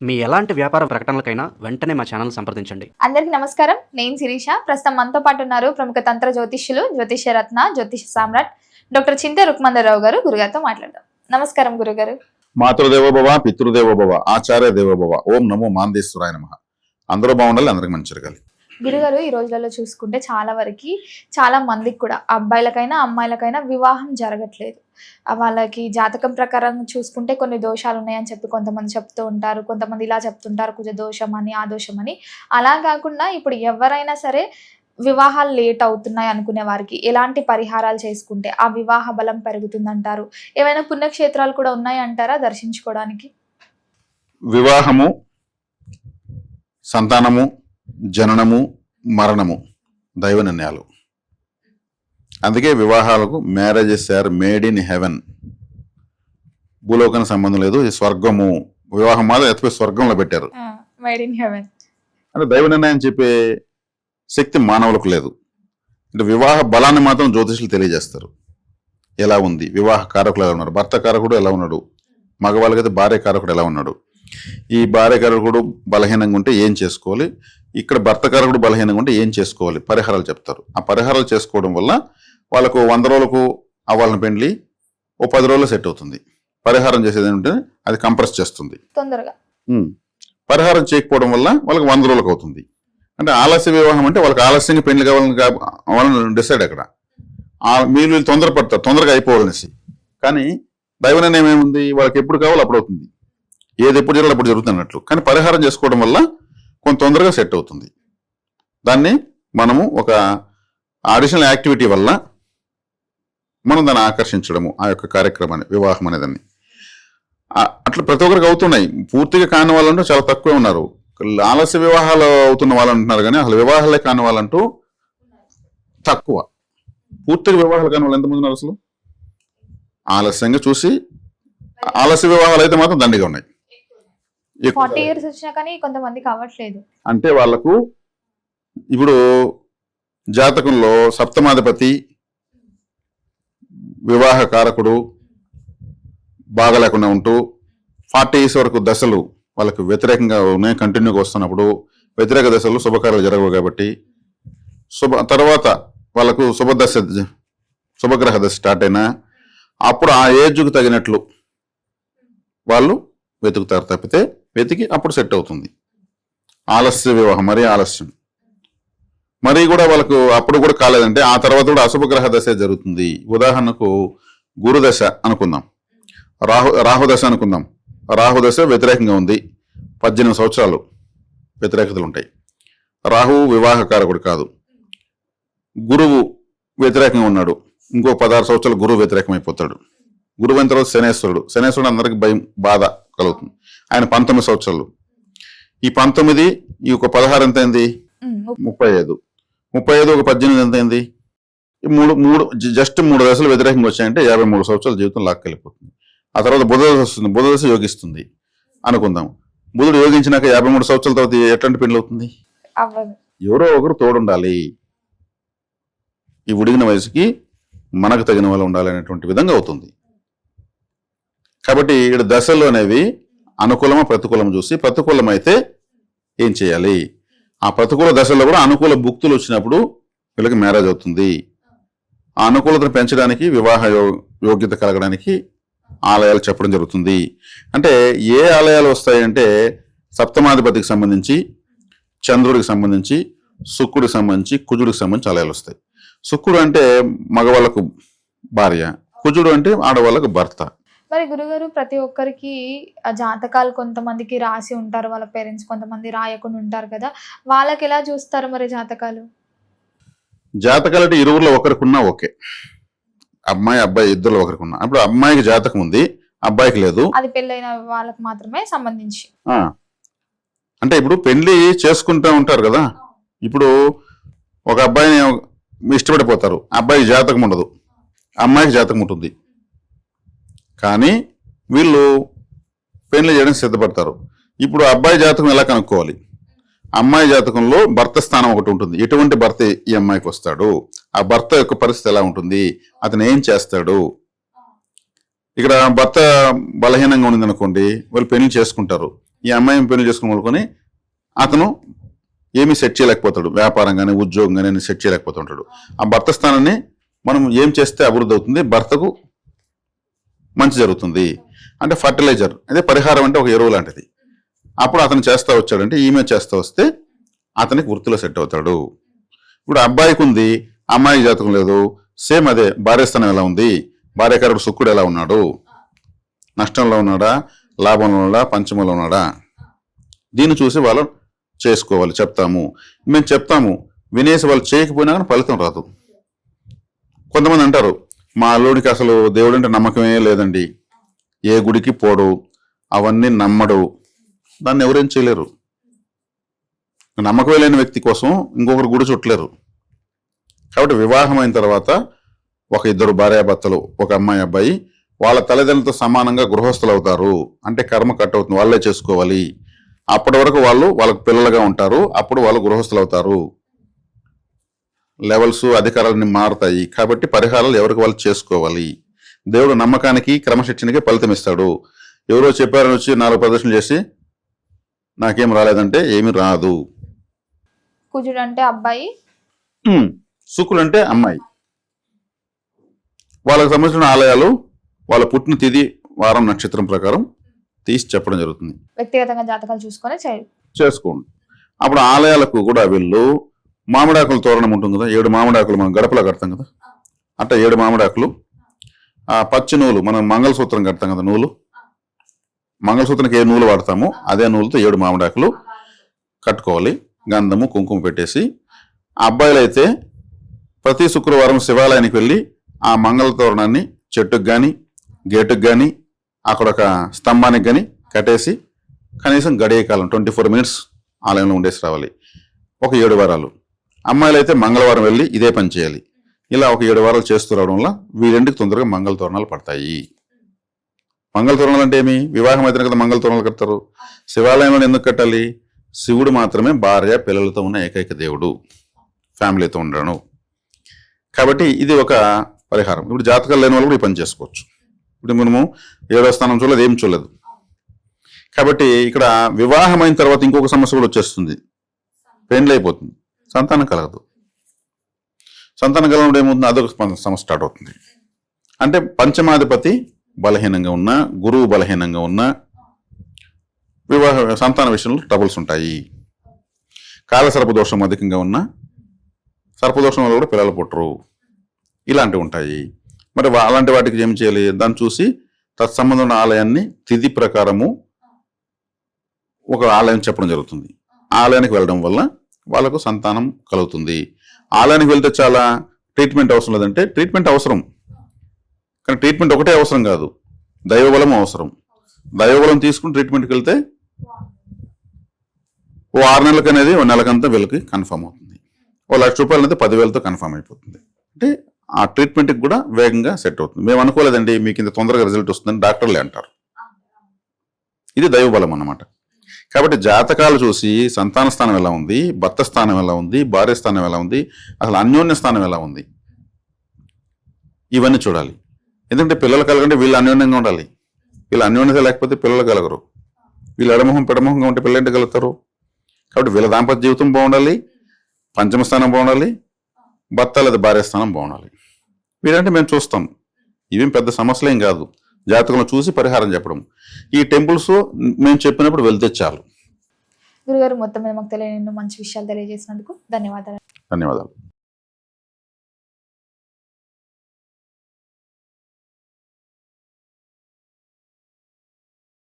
మీ ఎలాంటి వ్యాపార ప్రకటనలకైనా వెంటనే మా ఛానల్ సంప్రదించండి. అందరికీ నమస్కారం. నేను శిరీష. ప్రస్తుతం మనతో పాటు ఉన్నారు ప్రముఖ తంత్ర జ్యోతిష్యులు, జ్యోతిష్య రత్న, జ్యోతిష సామ్రాట్ డాక్టర్ చింతే రుక్మందరావు గారు. గురుగారితో మాట్లాడదాం. నమస్కారం గురుగారు. మాతృదేవోభవ, పితృదేవోభవ, ఆచార్య దేవోభవ. ఓం నమో మాందేశ్వరాయ నమః. అందరూ బాగుండాలి, అందరికి మంచి జరగాలి. గురుగారు, ఈ రోజులలో చూసుకుంటే చాలా మందికి కూడా అబ్బాయిలకైనా అమ్మాయిలకైనా వివాహం జరగట్లేదు. వాళ్ళకి జాతకం ప్రకారం చూసుకుంటే కొన్ని దోషాలు ఉన్నాయని చెప్పి కొంతమంది చెప్తూ ఉంటారు, కొంతమంది ఇలా చెప్తుంటారు, కుజ దోషం అని, ఆ దోషం అని. అలా కాకుండా ఇప్పుడు ఎవరైనా సరే వివాహాలు లేట్ అవుతున్నాయి అనుకునే వారికి ఎలాంటి పరిహారాలు చేసుకుంటే ఆ వివాహ బలం పెరుగుతుందంటారు? ఏమైనా పుణ్యక్షేత్రాలు కూడా ఉన్నాయంటారా దర్శించుకోవడానికి? వివాహము, సంతానము, జననము, మరణము దైవ నిర్ణయాలు. అందుకే వివాహాలకు marriages are made in heaven. భూలోకానికి సంబంధం లేదు, ఈ స్వర్గము. వివాహం మాత్రం ఎత్తిపోయి స్వర్గంలో పెట్టారు. మేడ్ ఇన్ హెవెన్ అంటే దైవ నిర్ణయం చెప్పే శక్తి మానవులకు లేదు. అంటే వివాహ బలాన్ని మాత్రం జ్యోతిషులు తెలియజేస్తారు. ఎలా ఉంది, వివాహ కారకులు ఎలా ఉన్నారు, భర్త కారకుడు ఎలా ఉన్నాడు, మగవాళ్ళకైతే భార్య కారకుడు ఎలా ఉన్నాడు, ఈ భార్య కారకుడు బలహీనంగా ఉంటే ఏం చేసుకోవాలి, ఇక్కడ భర్త కారకుడు బలహీనంగా ఉంటే ఏం చేసుకోవాలి, పరిహారాలు చెప్తారు. ఆ పరిహారాలు చేసుకోవడం వల్ల వాళ్ళకు 100 రోజులకు అవ్వాలని పెండ్లి ఓ 10 రోజులు సెట్ అవుతుంది. పరిహారం చేసేది ఏంటంటే అది కంప్రెస్ చేస్తుంది తొందరగా. పరిహారం చేయకపోవడం వల్ల వాళ్ళకి 100 రోజులకు అవుతుంది. అంటే ఆలస్య వివాహం అంటే వాళ్ళకి ఆలస్యంగా పెళ్లి కావాలని డిసైడ్ అక్కడ. మీరు తొందరపడతారు, తొందరగా అయిపోవాలనేసి. కానీ దైవ నిర్ణయం ఏముంది, వాళ్ళకి ఎప్పుడు కావాలో అప్పుడు అవుతుంది, ఏది ఎప్పుడు జరగాలి అప్పుడు జరుగుతున్నట్లు. కానీ పరిహారం చేసుకోవడం వల్ల కొంత తొందరగా సెట్ అవుతుంది. దాన్ని మనము ఒక అడిషనల్ యాక్టివిటీ వల్ల మనం దాన్ని ఆకర్షించడము, ఆ యొక్క కార్యక్రమాన్ని, వివాహం అనేదాన్ని. అట్లా ప్రతి ఒక్కరికి అవుతున్నాయి. పూర్తిగా కాని వాళ్ళంటూ చాలా తక్కువే ఉన్నారు. ఆలస్య వివాహాలు అవుతున్న వాళ్ళు అంటున్నారు, కానీ అసలు వివాహాలే కాని వాళ్ళంటూ తక్కువ. పూర్తిగా వివాహాలు కాని వాళ్ళు ఎంతమంది ఉన్నారు అసలు? ఆలస్యంగా చూసి ఆలస్య వివాహాలు అయితే మాత్రం దండిగా ఉన్నాయి. 40 years వచ్చినా కానీ కొంతమందికి అవ్వట్లేదు. అంటే వాళ్ళకు ఇప్పుడు జాతకంలో సప్తమాధిపతి, వివాహ కారకుడు బాగా లేకుండా ఉంటూ 40 years వరకు దశలు వాళ్ళకు వ్యతిరేకంగా ఉన్నాయి, కంటిన్యూగా వస్తున్నప్పుడు వ్యతిరేక దశలు శుభకార్యాలు జరగవు. కాబట్టి తర్వాత వాళ్ళకు శుభగ్రహ దశ స్టార్ట్ అయినా అప్పుడు ఆ ఏజ్కు తగినట్లు వాళ్ళు వెతుకుతారు. తప్పితే వెతికి అప్పుడు సెట్ అవుతుంది. ఆలస్య వివాహం, మరీ ఆలస్యం, మరీ కూడా వాళ్ళకు అప్పుడు కూడా కాలేదంటే ఆ తర్వాత కూడా అశుభగ్రహ దశ జరుగుతుంది. ఉదాహరణకు గురుదశ అనుకుందాం, రాహుదశ అనుకుందాం. రాహుదశ వ్యతిరేకంగా ఉంది, 18 సంవత్సరాలు వ్యతిరేకతలు ఉంటాయి. రాహువు వివాహకారకుడు కాదు. గురువు వ్యతిరేకంగా ఉన్నాడు, ఇంకో 16 సంవత్సరాలు గురువు వ్యతిరేకం అయిపోతాడు. గురువు అయిన తర్వాత శనేశ్వరుడు అందరికి భయం, బాధ కలుగుతుంది. ఆయన 19 సంవత్సరాలు. ఈ 19, ఈ ఒక 16 ఎంత అయింది? 35. 35 ఒక 18 ఎంత అయింది? జస్ట్ 3 దశలు వ్యతిరేకంగా వచ్చాయంటే 53 సంవత్సరాల జీవితం లాక్కెళ్ళిపోతుంది. ఆ తర్వాత బుధ దశ వస్తుంది, బుధ దశ యోగిస్తుంది అనుకుందాం. బుధుడు యోగించినాక 53 సంవత్సరాల తర్వాత ఎట్లాంటి పెళ్లి అవుతుంది? ఎవరో ఒకరు తోడుండాలి. ఈ ఉడిగిన వయసుకి మనకు తగిన వాళ్ళు ఉండాలి అనేటువంటి విధంగా అవుతుంది. కాబట్టి ఇక్కడ దశలు అనేవి అనుకూలమా ప్రతికూలం చూసి, ప్రతికూలం అయితే ఏం చేయాలి, ఆ ప్రతికూల దశల్లో కూడా అనుకూల భుక్తులు వచ్చినప్పుడు వీళ్ళకి మ్యారేజ్ అవుతుంది. ఆ అనుకూలతను పెంచడానికి, వివాహ యోగ్యత కలగడానికి ఆలయాలు చెప్పడం జరుగుతుంది. అంటే ఏ ఆలయాలు వస్తాయంటే సప్తమాధిపతికి సంబంధించి, చంద్రుడికి సంబంధించి, శుక్రుడికి సంబంధించి, కుజుడికి సంబంధించి ఆలయాలు వస్తాయి. శుక్రుడు అంటే మగవాళ్ళకు భార్య, కుజుడు అంటే ఆడవాళ్ళకు భర్త. మరి గురుగారు, ప్రతి ఒక్కరికి ఆ జాతకాలు కొంతమందికి రాసి ఉంటారు వాళ్ళ పేరెంట్స్, కొంతమంది రాయకుండా ఉంటారు కదా, వాళ్ళకి ఎలా చూస్తారు మరి జాతకాలు? జాతకాలు అంటే ఇరువురులో ఒకరికున్నా ఓకే, అమ్మాయి అబ్బాయి ఇద్దరులో ఒకరికున్నా. ఇప్పుడు అమ్మాయికి జాతకం ఉంది, అబ్బాయికి లేదు, అది పెళ్ళైన వాళ్ళకి మాత్రమే సంబంధించి. అంటే ఇప్పుడు పెళ్లి చేసుకుంటూ ఉంటారు కదా. ఇప్పుడు ఒక అబ్బాయిని ఇష్టపడిపోతారు, అబ్బాయికి జాతకం ఉండదు, అమ్మాయికి జాతకం ఉంటుంది. కానీ వీళ్ళు పెళ్లి చేయడానికి సిద్ధపడతారు. ఇప్పుడు అబ్బాయి జాతకం ఎలా కనుక్కోవాలి? అమ్మాయి జాతకంలో భర్త స్థానం ఒకటి ఉంటుంది. ఎటువంటి భర్త ఈ అమ్మాయికి వస్తాడు, ఆ భర్త యొక్క పరిస్థితి ఎలా ఉంటుంది, అతను ఏం చేస్తాడు. ఇక్కడ భర్త బలహీనంగా ఉంది అనుకోండి, వాళ్ళు పెళ్లి చేసుకుంటారు. ఈ అమ్మాయిని పెళ్లి చేసుకుని మొదలుకొని అతను ఏమీ సెట్ చేయలేకపోతాడు, వ్యాపారం కానీ ఉద్యోగం కానీ సెట్ చేయలేకపోతుంటాడు. ఆ భర్త స్థానాన్ని మనం ఏం చేస్తే అభివృద్ధి అవుతుంది, భర్తకు మంచి జరుగుతుంది అంటే ఫర్టిలైజర్, అదే పరిహారం అంటే ఒక ఎరువు లాంటిది. అప్పుడు అతను చేస్తా వచ్చాడంటే ఈమె చేస్తా వస్తే అతనికి వృత్తిలో సెట్ అవుతాడు. ఇప్పుడు అబ్బాయికి ఉంది, అమ్మాయి జాతకం లేదు, సేమ్ అదే భార్య స్థానం ఎలా ఉంది, భార్యకారుడు శుక్రుడు ఎలా ఉన్నాడు, నష్టంలో ఉన్నాడా, లాభంలో ఉన్నాడా, పంచమంలో ఉన్నాడా, దీన్ని చూసి వాళ్ళు చేసుకోవాలి. చెప్తాము, మేము చెప్తాము, వినేసి వాళ్ళు చేయకపోయినా కానీ ఫలితం రాదు. కొంతమంది అంటారు మా అల్లుడికి అసలు దేవుడు అంటే నమ్మకమే లేదండి, ఏ గుడికి పోడు, అవన్నీ నమ్మడు, దాన్ని ఎవరేం చేయలేరు. నమ్మకమే లేని వ్యక్తి కోసం ఇంకొకరు గుడి చుట్టలేరు. కాబట్టి వివాహం అయిన తర్వాత ఒక ఇద్దరు భార్యాభర్తలు, ఒక అమ్మాయి అబ్బాయి వాళ్ళ తల్లిదండ్రులతో సమానంగా గృహస్థులు అవుతారు. అంటే కర్మ కట్ అవుతుంది, వాళ్ళే చేసుకోవాలి. అప్పటి వరకు వాళ్ళు వాళ్ళకు పిల్లలుగా ఉంటారు, అప్పుడు వాళ్ళు గృహస్థులు అవుతారు. లెవెల్స్ అధికారాలన్నీ మారుతాయి. కాబట్టి పరిహారాలు ఎవరికి వాళ్ళు చేసుకోవాలి. దేవుడు నమ్మకానికి క్రమశిక్షణకి ఫలితం ఇస్తాడు. ఎవరో చెప్పారని వచ్చి 4 ప్రదర్శనలు చేసి నాకేం రాలేదంటే ఏమీ రాదు. కుజుడు అంటే అబ్బాయి, శుక్రుడు అంటే అమ్మాయి. వాళ్ళకి సంబంధించిన ఆలయాలు వాళ్ళ పుట్టిన తిథి, వారం, నక్షత్రం ప్రకారం తీసి చెప్పడం జరుగుతుంది. వ్యక్తిగతంగా జాతకాలు చూసుకొని చేసుకోండి. అప్పుడు ఆలయాలకు కూడా వెళ్ళు. మామిడాకుల తోరణం ఉంటుంది కదా, 7 మామిడాకులు మనం గడపలో కడతాం కదా, అట్లా 7 మామిడాకులు, ఆ పచ్చి నూలు మనం మంగళసూత్రం కడతాం కదా, నూలు మంగళసూత్రానికి ఏ నూలు వాడతామో అదే నూలుతో 7 మామిడాకులు కట్టుకోవాలి. గంధము కుంకుమ పెట్టేసి, ఆ అబ్బాయిలు అయితే ప్రతి శుక్రవారం శివాలయానికి వెళ్ళి ఆ మంగళ తోరణాన్ని చెట్టుకు కానీ గేటుకు కానీ అక్కడ ఒక స్తంభానికి కానీ కట్టేసి కనీసం గడియ కాలం 24 మినిట్స్ ఆలయంలో ఉండేసి రావాలి. ఒక 7 వారాలు. అమ్మాయిలు అయితే మంగళవారం వెళ్ళి ఇదే పని చేయాలి. ఇలా ఒక 7 వారాలు చేస్తూ రావడం వల్ల వీరింటికి తొందరగా మంగళ తోరణాలు పడతాయి. మంగళ తోరణాలు అంటే ఏమి? వివాహం అయితే కదా మంగళ తోరణాలు కడతారు. శివాలయంలో ఎందుకు కట్టాలి? శివుడు మాత్రమే భార్య పిల్లలతో ఉన్న ఏకైక దేవుడు, ఫ్యామిలీతో ఉండను. కాబట్టి ఇది ఒక పరిహారం. ఇప్పుడు జాతకాలు లేని వాళ్ళు కూడా ఈ పని చేసుకోవచ్చు. ఇప్పుడు మనము 7వ స్థానం చూడలేదు, ఏం చూడలేదు. కాబట్టి ఇక్కడ వివాహం అయిన తర్వాత ఇంకొక సమస్య కూడా వచ్చేస్తుంది, పెండ్లి అయిపోతుంది, సంతానం కలగదు. సంతానం కలగడం ఏమవుతుంది? అదొక సమస్య స్టార్ట్ అవుతుంది. అంటే పంచమాధిపతి బలహీనంగా ఉన్నా, గురువు బలహీనంగా ఉన్నా వివాహ సంతాన విషయంలో ట్రబుల్స్ ఉంటాయి. కాలసర్ప దోషం అధికంగా ఉన్నా సర్పదోషం వల్ల కూడా పిల్లలు పుట్టరు, ఇలాంటివి ఉంటాయి. మరి అలాంటి వాటికి ఏం చేయాలి? దాన్ని చూసి తత్సంబంధం ఉన్న ఆలయాన్ని తిథి ప్రకారము ఒక ఆలయం చెప్పడం జరుగుతుంది. ఆలయానికి వెళ్ళడం వల్ల వాళ్ళకు సంతానం కలుగుతుంది. ఆలయానికి వెళ్తే చాలా ట్రీట్మెంట్ అవసరం లేదంటే ట్రీట్మెంట్ అవసరం, కానీ ట్రీట్మెంట్ ఒకటే అవసరం కాదు, దైవబలం అవసరం. దైవబలం తీసుకుని ట్రీట్మెంట్కి వెళ్తే ఓ 6 నెలలకు అనేది ఓ నెలకంతా వీళ్ళకి కన్ఫర్మ్ అవుతుంది. ఓ 1,00,000 రూపాయలు అయితే 10,000తో కన్ఫర్మ్ అయిపోతుంది. అంటే ఆ ట్రీట్మెంట్కి కూడా వేగంగా సెట్ అవుతుంది. మేము అనుకోలేదండి మీకు ఇంత తొందరగా రిజల్ట్ వస్తుందని డాక్టర్లే అంటారు. ఇది దైవబలం అన్నమాట. కాబట్టి జాతకాలు చూసి సంతాన స్థానం ఎలా ఉంది, భర్త స్థానం ఎలా ఉంది, భార్య స్థానం ఎలా ఉంది, అసలు అన్యోన్య స్థానం ఎలా ఉంది, ఇవన్నీ చూడాలి. ఎందుకంటే పిల్లలు కలగంటే వీళ్ళు అన్యోన్యంగా ఉండాలి. వీళ్ళు అన్యోన్యత లేకపోతే పిల్లలు కలగరు. వీళ్ళు ఎడమొహం పెడమొహంగా ఉంటే పిల్లలు కలుగుతారు. కాబట్టి వీళ్ళ దాంపత్య జీవితం బాగుండాలి, పంచమ స్థానం బాగుండాలి, భర్త లేదా భార్య స్థానం బాగుండాలి. వీరంటే మేము చూస్తాం, ఇవేం పెద్ద సమస్యలేం కాదు. జాతకంలో చూసి పరిహారం చెప్పడం. ఈ టెంపుల్స్ మేము చెప్పినప్పుడు వెళ్తే చాలు. గురుగారు మొత్తం మీద మాకు తెలియని మంచి విషయాలు తెలియజేసినందుకు ధన్యవాదాలు. ధన్యవాదాలు.